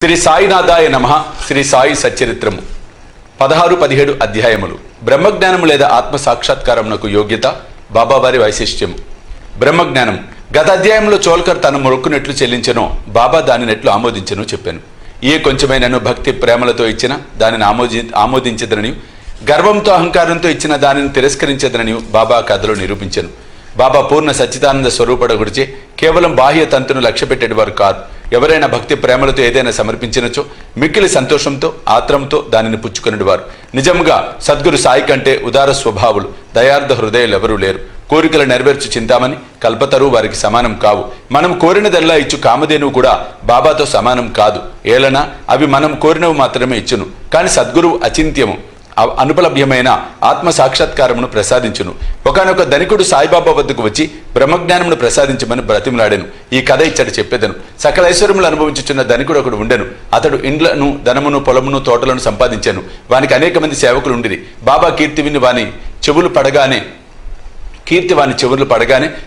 శ్రీ సాయినాథాయ నమః. శ్రీ సాయి సచ్చరిత్రము 16-17 అధ్యాయములు. బ్రహ్మజ్ఞానము లేదా ఆత్మ సాక్షాత్కారమునకు యోగ్యత, బాబావారి వైశిష్ట్యము. బ్రహ్మజ్ఞానం గత అధ్యాయంలో చోల్కర్ తన మొక్కునెట్లు చెల్లించెనో బాబా దానినెట్లు ఆమోదించెను చెప్పాను. ఏ కొంచెమైనను భక్తి ప్రేమలతో ఇచ్చిన దానిని ఆమోదించదనని, గర్వంతో అహంకారంతో ఇచ్చిన దానిని తిరస్కరించదనని బాబా కథలో నిరూపించెను. బాబా పూర్ణ సచ్చిదానంద స్వరూపడ గురిచే కేవలం బాహ్య తంతును లక్ష్య పెట్టేవారు కాదు. ఎవరైనా భక్తి ప్రేమలతో ఏదైనా సమర్పించినచో మిక్కిలి సంతోషంతో ఆత్రంతో దానిని పుచ్చుకునేవారు. నిజంగా సద్గురు సాయి కంటే ఉదార స్వభావులు, దయార్థ హృదయాలు ఎవరూ లేరు. కోరికలు నెరవేర్చు చింతామని కల్పతరు వారికి సమానం కావు. మనం కోరినదల్లా ఇచ్చు కామధేనువు కూడా బాబాతో సమానం కాదు. ఏలనా అవి మనం కోరినవి మాత్రమే ఇచ్చును. కానీ సద్గురువు అచింత్యము, అనుపలభ్యమైన ఆత్మ సాక్షాత్కారమును ప్రసాదించును. ఒకనొక ధనికుడు సాయిబాబా వద్దకు వచ్చి బ్రహ్మజ్ఞానమును ప్రసాదించమని బ్రతిమలాడాను. ఈ కథ ఇచ్చట చెప్పేదను. సకల ఐశ్వర్యములు అనుభవించుచున్న ధనికుడు ఒకడు ఉండెను. అతడు ఇండ్లను, ధనమును, పొలమును, తోటలను సంపాదించాను. వానికి అనేక మంది సేవకులు ఉండిరి. బాబా కీర్తి విని వాని చెవులు పడగానే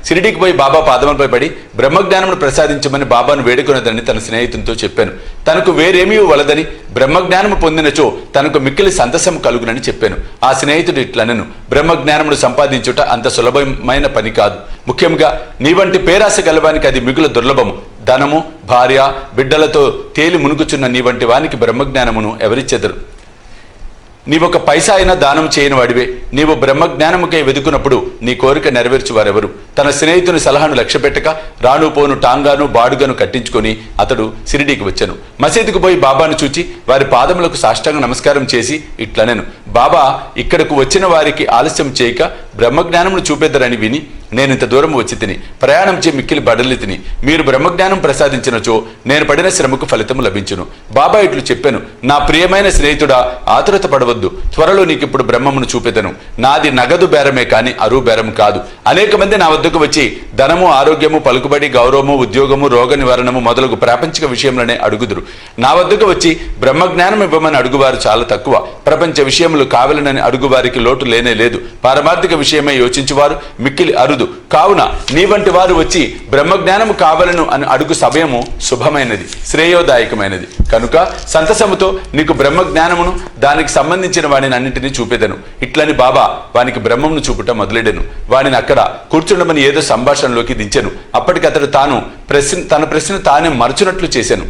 షిరిడీకి పోయి బాబా పాదములపై పడి బ్రహ్మజ్ఞానమును ప్రసాదించమని బాబాను వేడుకున్నదని తన స్నేహితునితో చెప్పాను. తనకు వేరేమీ వలదని, బ్రహ్మజ్ఞానము పొందినచో తనకు మిక్కిలి సంతసము కలుగునని చెప్పాను. ఆ స్నేహితుడు ఇట్లనెను, బ్రహ్మజ్ఞానమును సంపాదించుట అంత సులభమైన పని కాదు. ముఖ్యంగా నీ వంటి పేరాశ గలవానికి అది మిగులు దుర్లభము. ధనము, భార్య, బిడ్డలతో తేలి మునుగుచున్న నీ వంటి వానికి బ్రహ్మజ్ఞానమును ఎవరిచ్చెదరు? నీవొక పైసా అయినా దానం చేయని వాడివే. నీవు బ్రహ్మజ్ఞానముకై వెదుకున్నప్పుడు నీ కోరిక నెరవేర్చు వారెవరు? తన స్నేహితుని సలహాను లక్ష్యపెట్టక రాను పోను టాంగాను బాడుగను కట్టించుకొని అతడు షిరిడీకి వచ్చాను. మసీదుకు పోయి బాబాను చూచి వారి పాదములకు సాష్టాంగ నమస్కారం చేసి ఇట్లనెను, బాబా ఇక్కడకు వచ్చిన వారికి ఆలస్యం చేయక బ్రహ్మజ్ఞానమును చూపెద్దరని విని నేనింత దూరం వచ్చి తిని ప్రయాణం చే మిక్కిలి బడలి తిని మీరు బ్రహ్మజ్ఞానం ప్రసాదించినచో నేను పడిన శ్రమకు ఫలితము లభించును. బాబా ఇట్లు చెప్పాను, నా ప్రియమైన స్నేహితుడా, ఆతురత పడవద్దు. త్వరలో నీకిప్పుడు బ్రహ్మమును చూపెదను. నాది నగదు బేరమే కాని అరువు బేరం కాదు. అనేక మంది నా వద్దకు వచ్చి ధనము, ఆరోగ్యము, పలుకుబడి, గౌరవము, ఉద్యోగము, రోగ నివారణము మొదలగు ప్రాపంచిక విషయములనే అడుగుదురు. నా వద్దకు వచ్చి బ్రహ్మజ్ఞానం ఇవ్వమని అడుగువారు చాలా తక్కువ. ప్రపంచ విషయములు కావాలనని అడుగువారికి లోటు లేనే లేదు. పారమార్థిక విషయమై యోచించువారు మిక్కిలి అరుదు. కావున నీ వంటి వారు వచ్చి బ్రహ్మజ్ఞానము కావలను అని అడుగు సమయము శుభమైనది, శ్రేయోదాయకమైనది. కనుక సంతసముతో నీకు బ్రహ్మజ్ఞానమును దానికి సంబంధించిన వాడిని అన్నింటినీ చూపెదను. ఇట్లని బాబా వానికి బ్రహ్మమును చూపుట మొదలెడెను. వాడిని అక్కడ కూర్చుండమని ఏదో సంభాషణలోకి దించెను. అప్పటికి అతడు తన ప్రశ్న తానే మరచునట్లు చేశాను.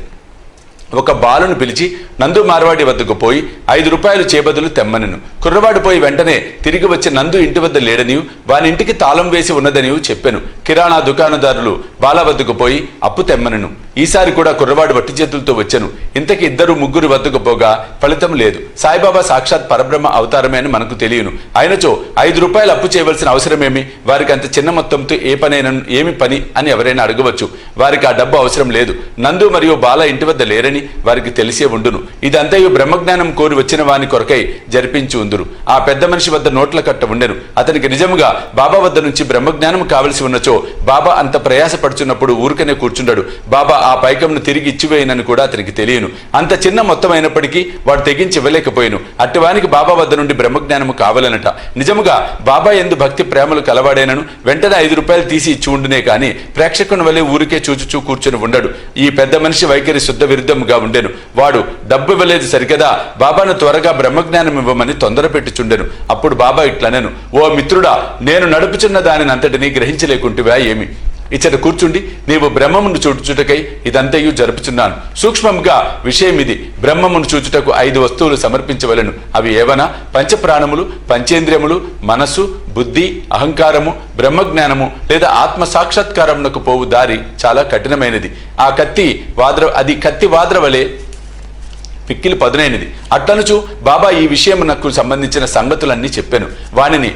ఒక బాలును పిలిచి నందు మార్వాడి వద్దకు పోయి 5 రూపాయలు చేబదులు తెమ్మనెను. కుర్రవాడు పోయి వెంటనే తిరిగి వచ్చి నందు ఇంటి వద్ద లేడనియు వాని ఇంటికి తాళం వేసి ఉన్నదనియు చెప్పాను. కిరాణా దుకాణదారులు బాల వద్దకు పోయి అప్పు తెమ్మనెను. ఈసారి కూడా కుర్రవాడు వట్టి చేతులతో వచ్చాను. ఇంతకి 2-3 వద్దకు పోగా ఫలితం లేదు. సాయిబాబా సాక్షాత్ పరబ్రహ్మ అవతారమే అని మనకు తెలియను. అయినచో 5 రూపాయలు అప్పు చేయవలసిన అవసరమేమి? వారికి అంత చిన్న మొత్తంతో ఏమి పని అని ఎవరైనా అడగవచ్చు. వారికి ఆ డబ్బు అవసరం లేదు. నందు మరియు బాల ఇంటి వద్ద లేరని వారికి తెలిసే ఉండును. ఇదంతయు బ్రహ్మజ్ఞానం కోరి వచ్చిన వాని కొరకై జరిపించి ఉందురు. ఆ పెద్ద మనిషి వద్ద నోట్ల కట్ట ఉండెను. అతనికి నిజముగా బాబా వద్ద నుంచి బ్రహ్మజ్ఞానం కావలసి ఉన్నచో బాబా అంత ప్రయాసపడుచున్నప్పుడు ఊరికనే కూర్చుండాడు. బాబా ఆ పైకంను తిరిగి ఇచ్చివేయనని కూడా అతనికి తెలియను. అంత చిన్న మొత్తం అయినప్పటికీ వాడు తెగించి ఇవ్వలేకపోయాను. అట్టివానికి బాబా వద్ద నుండి బ్రహ్మజ్ఞానము కావాలనట. నిజముగా బాబా ఎందు భక్తి ప్రేమలు కలవాడేనను వెంటనే 5 రూపాయలు తీసి ఇచ్చి ఉండునే కానీ ప్రేక్షకుని వలె ఊరికే చూచుచూ కూర్చొని ఉండడు. ఈ పెద్ద మనిషి వైఖరి శుద్ధ విరుద్ధముగా ఉండెను. వాడు డబ్బు ఇవ్వలేదు సరికదా, బాబాను త్వరగా బ్రహ్మజ్ఞానం ఇవ్వమని తొందర పెట్టుచుండెను. అప్పుడు బాబా ఇట్లనెను, ఓ మిత్రుడా, నేను నడుపుచున్న దానిని అంతటినీ గ్రహించలేకుంటివా ఏమి? ఇచ్చట కూర్చుండి నీవు బ్రహ్మమును చూచుటకై ఇదంతయు జరుపుచున్నాను. సూక్ష్మంగా విషయం ఇది. బ్రహ్మమును చూచుటకు 5 వస్తువులు సమర్పించవలను. అవి ఏవనా? పంచప్రాణములు, పంచేంద్రియములు, మనస్సు, బుద్ధి, అహంకారము, బ్రహ్మజ్ఞానము లేదా ఆత్మ సాక్షాత్కారమునకు పోవు దారి చాలా కఠినమైనది. కత్తి వాద్ర వలె పిక్కిలి పదునైనది. అట్లనుచు బాబా ఈ విషయమునకు సంబంధించిన సంగతులన్నీ చెప్పాను. వానిని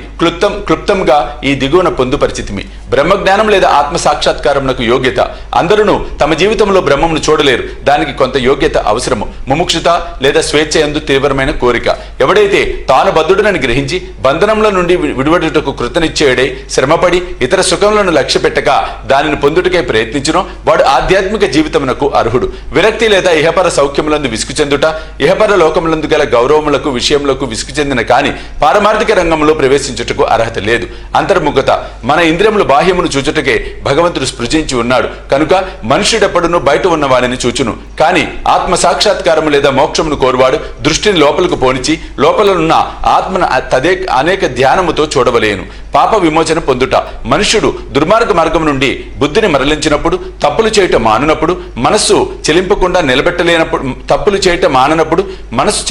క్లుప్తంగా ఈ దిగువన పొందుపరిచితిమి. బ్రహ్మజ్ఞానం లేదా ఆత్మ సాక్షాత్కారమునకు యోగ్యత. అందరూ తమ జీవితంలో బ్రహ్మమును చూడలేరు. దానికి కొంత యోగ్యత అవసరము. ముముక్షుత లేదా స్వేచ్ఛ యందు తీవ్రమైన కోరిక. ఎవడైతే తాను బద్ధుడనని గ్రహించి బంధనంలో నుండి విడివడుటకు కృతనిశ్చయుడై శ్రమపడి ఇతర సుఖములను లక్ష్య పెట్టక దానిని పొందుటకై ప్రయత్నించునో వాడు ఆధ్యాత్మిక జీవితమునకు అర్హుడు. విరక్తి లేదా ఇహపర సౌఖ్యములందు విసుగు చెందుట, ఇహపర లోకములందు గల గౌరవములకు విషయములకు విసుగు చెందిన కాని పారమార్థిక రంగంలో ప్రవేశించుటకు అర్హత లేదు. అంతర్ముఖత, మన ఇంద్రియములు బాహ్యమును చూచుటకే భగవంతుడు స్పృశించి ఉన్నాడు కనుక మనుష్యుడెప్పుడును బయట ఉన్నవాడిని చూచును. కానీ ఆత్మ సాక్షాత్కారము లేదా మోక్షమును కోరువాడు దృష్టిని లోపలకు పోనిచి లోపలనున్న ఆత్మను అనేక ధ్యానముతో చూడవలేను. పాప విమోచన పొందుట, మనుష్యుడు దుర్మార్గ మార్గం నుండి బుద్ధిని మరలించినప్పుడు, తప్పులు చేయటం మాననప్పుడు, మనస్సు చెలింపకుండా నిలబెట్టలేనప్పుడు, తప్పులు చేయటం మాననప్పుడు మనస్సు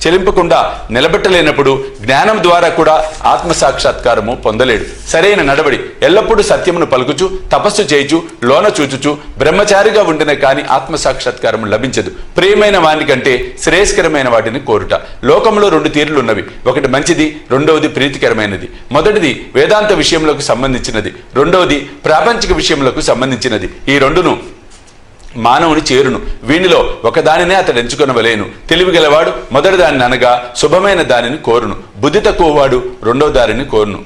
చెలింపకుండా నిలబెట్టలేనప్పుడు జ్ఞానం ద్వారా కూడా ఆత్మ సాక్షాత్కారము పొందలేడు. సరైన నడవడి, ఎల్లప్పుడూ సత్యమును పలుకుచు తపస్సు చేయుచు లోన చూచుచు బ్రహ్మచారిగా ఉండిన కాని ఆత్మ సాక్షాత్కారము లభించదు. ప్రియమైన వాని కంటే శ్రేయస్కరమైన వాటిని కోరుట. లోకంలో 2 తీరులు ఉన్నవి. ఒకటి మంచిది, రెండవది ప్రీతికరమైనది. మొదటిది వేదాంత విషయములకు సంబంధించినది, రెండవది ప్రాపంచిక విషయములకు సంబంధించినది. ఈ రెండును మానవుని చేరును. వీనిలో ఒకదానినే అతడు ఎంచుకొనవలేను. తెలివి గలవాడు మొదటి దానిని అనగా శుభమైన దానిని కోరును. బుద్ధి తక్కువ వాడు రెండవ దానిని కోరును.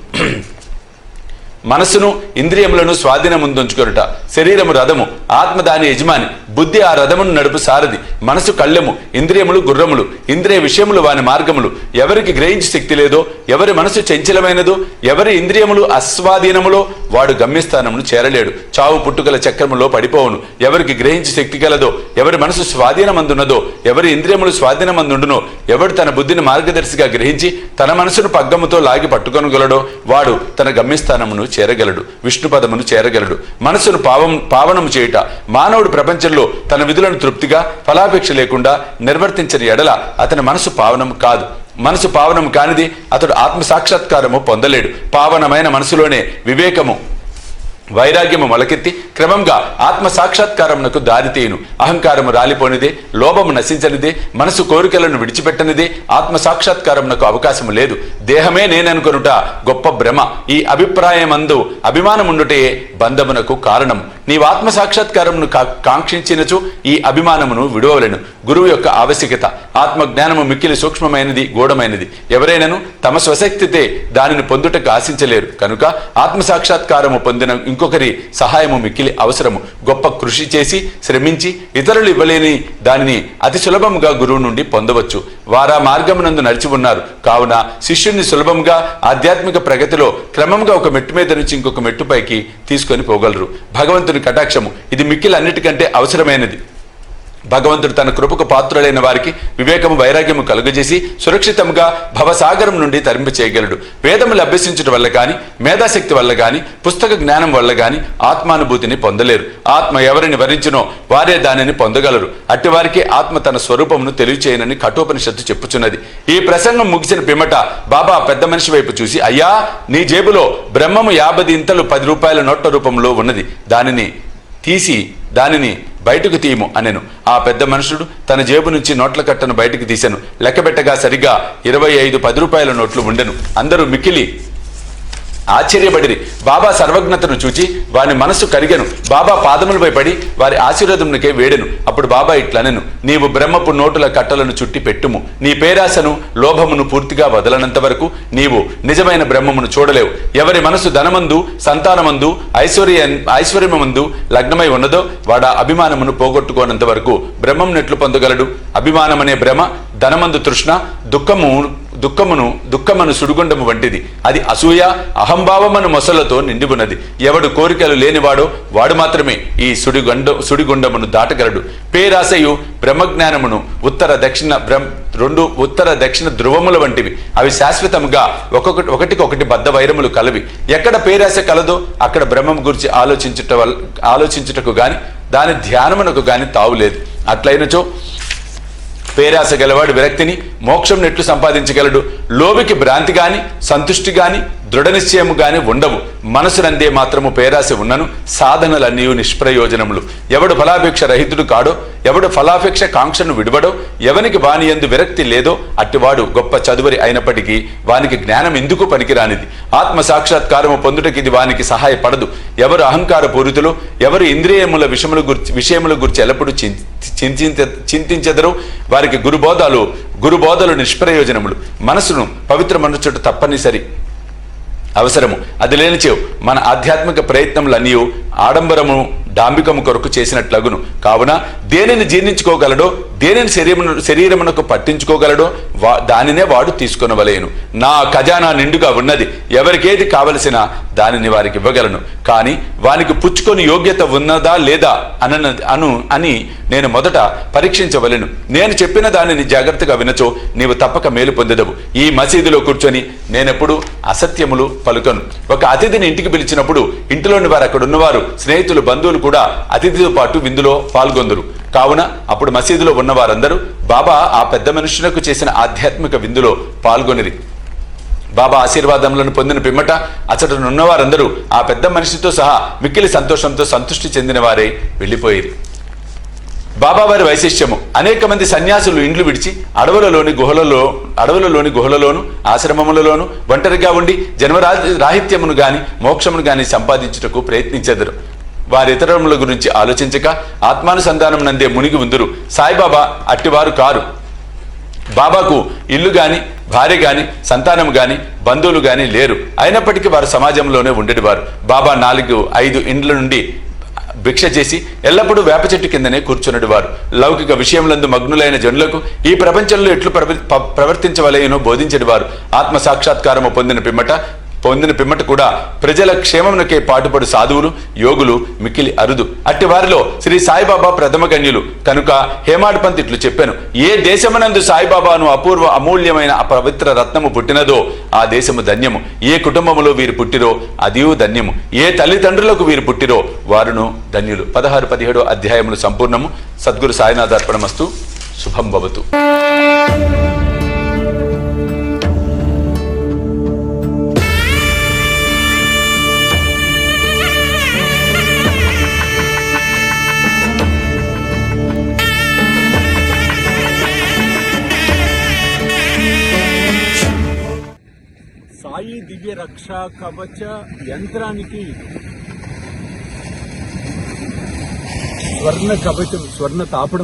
మనస్సును ఇంద్రియములను స్వాధీనముందుంచుకొనుట. శరీరము రథము, ఆత్మ దాని యజమాని, బుద్ధి ఆ రథమును నడుపు సారథి, మనసు కళ్ళెము, ఇంద్రియములు గుర్రములు, ఇంద్రియ విషయములు వాని మార్గములు. ఎవరికి గ్రహించి శక్తి లేదో, ఎవరి మనసు చంచలమైనదో, ఎవరి ఇంద్రియములు అస్వాధీనములో వాడు గమ్యస్థానమును చేరలేడు. చావు పుట్టుకల చక్రములో పడిపోవును. ఎవరికి గ్రహించి శక్తి కలదో, ఎవరి మనసు స్వాధీనమందున్నదో, ఎవరి ఇంద్రియములు స్వాధీనమందుండునో, ఎవడు తన బుద్ధిని మార్గదర్శిగా గ్రహించి తన మనసును పగ్గముతో లాగి పట్టుకొనగలడో వాడు తన గమ్యస్థానమును చేరగలడు, విష్ణుపదమును చేరగలడు. మనసును పావనము చేయుట, మానవుడు ప్రపంచంలో తన విధులను తృప్తిగా ఫలాపేక్ష లేకుండా నిర్వర్తించని ఎడల అతని మనసు పావనము కాదు. మనసు పావనము కానిది అతడు ఆత్మ సాక్షాత్కారము పొందలేడు. పావనమైన మనసులోనే వివేకము వైరాగ్యము మొలకెత్తి క్రమంగా ఆత్మ సాక్షాత్కారమునకు దారితీయును. అహంకారము రాలిపోనిదే, లోభము నశించనిదే, మనసు కోరికలను విడిచిపెట్టనిదే ఆత్మ సాక్షాత్కారమునకు అవకాశము లేదు. దేహమే నేననుకొనుట గొప్ప భ్రమ. ఈ అభిప్రాయమందు అభిమానముండుటే బంధమునకు కారణము. నీవు ఆత్మ సాక్షాత్కారమును కాంక్షించినచో ఈ అభిమానమును విడువలేను. గురువు యొక్క ఆవశ్యకత. ఆత్మ జ్ఞానము మిక్కిలి సూక్ష్మమైనది, గూఢమైనది. ఎవరైనను తమ స్వశక్తితే దానిని పొందుటకు ఆశించలేరు కనుక ఆత్మ సాక్షాత్కారము పొందిన ఇంకొకరి సహాయము మిక్కిలి అవసరము. గొప్ప కృషి చేసి శ్రమించి ఇతరులు ఇవ్వలేని దానిని అతి సులభముగా గురువు నుండి పొందవచ్చు. వారా మార్గమునందు నడిచి ఉన్నారు కావున శిష్యుని సులభంగా ఆధ్యాత్మిక ప్రగతిలో క్రమంగా ఒక మెట్టు మీద నుంచి ఇంకొక మెట్టుపైకి తీసుకొని పోగలరు. భగవంతుని కటాక్షము ఇది మిక్కిలి అన్నిటికంటే అవసరమైనది. భగవంతుడు తన కృపకు పాత్రులైన వారికి వివేకము వైరాగ్యము కలుగజేసి సురక్షితంగా భవసాగరం నుండి తరింప చేయగలడు. వేదములు అభ్యసించడం వల్ల గాని, మేధాశక్తి వల్ల గాని, పుస్తక జ్ఞానం వల్ల గాని ఆత్మానుభూతిని పొందలేరు. ఆత్మ ఎవరిని వరించునో వారే దానిని పొందగలరు. అట్టివారికి ఆత్మ తన స్వరూపమును తెలియచేయనని కఠోపనిషత్తు చెప్పుచున్నది. ఈ ప్రసంగం ముగిసిన పిమ్మట బాబా పెద్ద మనిషి వైపు చూసి, అయ్యా, నీ జేబులో బ్రహ్మము 50 ఇంతలు 10 రూపాయల నోట్ల రూపంలో ఉన్నది, దానిని బయటకు తీయము అనెను. ఆ పెద్ద మనుషుడు తన జేబు నుంచి నోట్ల కట్టను బయటకు తీశాను. లెక్కబెట్టగా సరిగ్గా 25 10 రూపాయల నోట్లు ఉండెను. అందరూ మిక్కిలి ఆశ్చర్యపడిరి. బాబా సర్వజ్ఞతను చూచి వారి మనస్సు కరిగెను. బాబా పాదములపై పడి వారి ఆశీర్వాదమునకే వేడెను. అప్పుడు బాబా ఇట్లనెను, నీవు బ్రహ్మపు నోటుల కట్టలను చుట్టి పెట్టుము. నీ పేరాశను లోభమును పూర్తిగా వదలనంత వరకు నీవు నిజమైన బ్రహ్మమును చూడలేవు. ఎవరి మనసు ధనమందు, సంతానమందు, ఐశ్వర్యమందు లగ్నమై ఉన్నదో వాడా అభిమానమును పోగొట్టుకోనంత వరకు బ్రహ్మం నెట్లు పొందగలడు. అభిమానమనే భ్రమ ధనమందు తృష్ణ, దుఃఖమును సుడిగుండము వంటిది. అది అసూయ అహంభావమను మొసలతో నిండి ఉన్నది. ఎవడు కోరికలు లేనివాడో వాడు మాత్రమే ఈ సుడిగుండమును దాటగలడు. పేరాశయు బ్రహ్మజ్ఞానమును ఉత్తర దక్షిణ ధ్రువముల వంటివి. అవి శాశ్వతముగా ఒకటికొకటి బద్ధ వైరములు కలవి. ఎక్కడ పేరాశ కలదో అక్కడ బ్రహ్మం గురించి ఆలోచించుటకు గాని దాని ధ్యానమునకు గాని తావులేదు. అట్లయినచో పేరాశ గలవాడు విరక్తిని మోక్షం నెట్లు సంపాదించగలడు. లోబికి భ్రాంతి గాని, సంతుష్టి గాని, దృఢ నిశ్చయము గాని ఉండవు. మనసునందే మాత్రము పేరాశ ఉన్నను సాధనలన్నీ నిష్ప్రయోజనములు. ఎవడు ఫలాపేక్ష రహితుడు కాడో, ఎవడు ఫలాపేక్ష కాంక్షను విడువడో, ఎవనికి వాని యందు విరక్తి లేదో అట్టివాడు గొప్ప చదువరి అయినప్పటికీ వానికి జ్ఞానం ఎందుకు పనికిరానిది. ఆత్మ సాక్షాత్కారము పొందుటకి ఇది వానికి సహాయపడదు. ఎవరు అహంకార పూరితులు, ఎవరు ఇంద్రియముల విషయముల గురించి ఎల్లప్పుడూ చింతించెదరో వారికి గురుబోధలు నిష్ప్రయోజనములు. మనసును పవిత్రమనుచుట తప్పనిసరి అవసరము. అది లేనిచో మన ఆధ్యాత్మిక ప్రయత్నములన్నీ ఆడంబరము డాంబికము కొరకు చేసినట్లగును. కావున దేనిని జీర్ణించుకోగలడో, దేనిని శరీరమునకు పట్టించుకోగలడో దానినే వాడు తీసుకొనవలేను. నా ఖజానా నిండుగా ఉన్నది, ఎవరికేది కావలసిన దానిని వారికి ఇవ్వగలను. కానీ వానికి పుచ్చుకొని యోగ్యత ఉన్నదా లేదా అని నేను మొదట పరీక్షించవలెను. నేను చెప్పిన దానిని జాగ్రత్తగా వినచో నీవు తప్పక మేలు పొందెదవు. ఈ మసీదులో కూర్చొని నేనెప్పుడు అసత్యములు పలుకను. ఒక అతిథిని ఇంటికి పిలిచినప్పుడు ఇంటిలోని వారు అక్కడ ఉన్నవారు స్నేహితులు బంధువులు కూడా అతిథితో పాటు విందులో పాల్గొందరు. కావున అప్పుడు మసీదులో ఉన్న వారందరూ బాబా ఆ పెద్ద మనుషులకు చేసిన ఆధ్యాత్మిక విందులో పాల్గొనిరి. బాబా ఆశీర్వాదములను పొందిన పిమ్మట అచ్చటనున్న వారందరూ ఆ పెద్ద మనిషితో సహా మిక్కిలి సంతోషంతో సంతృష్టి చెందిన వారే వెళ్ళిపోయిరి. బాబా వారి వైశిష్ట్యము. అనేక మంది సన్యాసులు ఇండ్లు విడిచి అడవులలోని గుహలలోను ఆశ్రమములలోను ఒంటరిగా ఉండి జన్మరాహిత్యమును గాని మోక్షమును గాని సంపాదించుటకు ప్రయత్నించెదరు. వారి ఇతరముల గురించి ఆలోచించక ఆత్మానుసంధానం నందే మునిగి ఉందురు. సాయిబాబా అట్టివారు కారు. బాబాకు ఇల్లు గాని, భార్య గాని, సంతానం గాని, బంధువులు గాని లేరు. అయినప్పటికీ వారు సమాజంలోనే ఉండేవారు. బాబా 4-5 ఇండ్ల నుండి భిక్ష చేసి ఎల్లప్పుడూ వేప చెట్టు కిందనే కూర్చున్నది వారు. లౌకిక విషయములందు మగ్నులైన జనులకు ఈ ప్రపంచంలో ఎట్లు ప్రవర్తించవలెనో బోధించడి వారు. ఆత్మ సాక్షాత్కారము పొందిన పిమ్మట కూడా ప్రజల క్షేమమునకే పాటుపడు సాధువులు, యోగులు మిక్కిలి అరుదు. అట్టి వారిలో శ్రీ సాయిబాబా ప్రథమ గణ్యులు కనుక హేమాడ్ పంత్ ఇట్లు చెప్పాను: ఏ దేశమునందు సాయిబాబాను అపూర్వ అమూల్యమైన పవిత్ర రత్నము పుట్టినదో ఆ దేశము ధన్యము. ఏ కుటుంబములో వీరు పుట్టిరో అదియు ధన్యము. ఏ తల్లిదండ్రులకు వీరు పుట్టిరో వారును ధన్యులు. 16-17 అధ్యాయములు సంపూర్ణము. సద్గురు సాయినాథార్పణమస్తు. శుభం భవతు. సాయి దివ్య రక్షా కవచ యంత్రానికి స్వర్ణ కవచం, స్వర్ణ తాపడం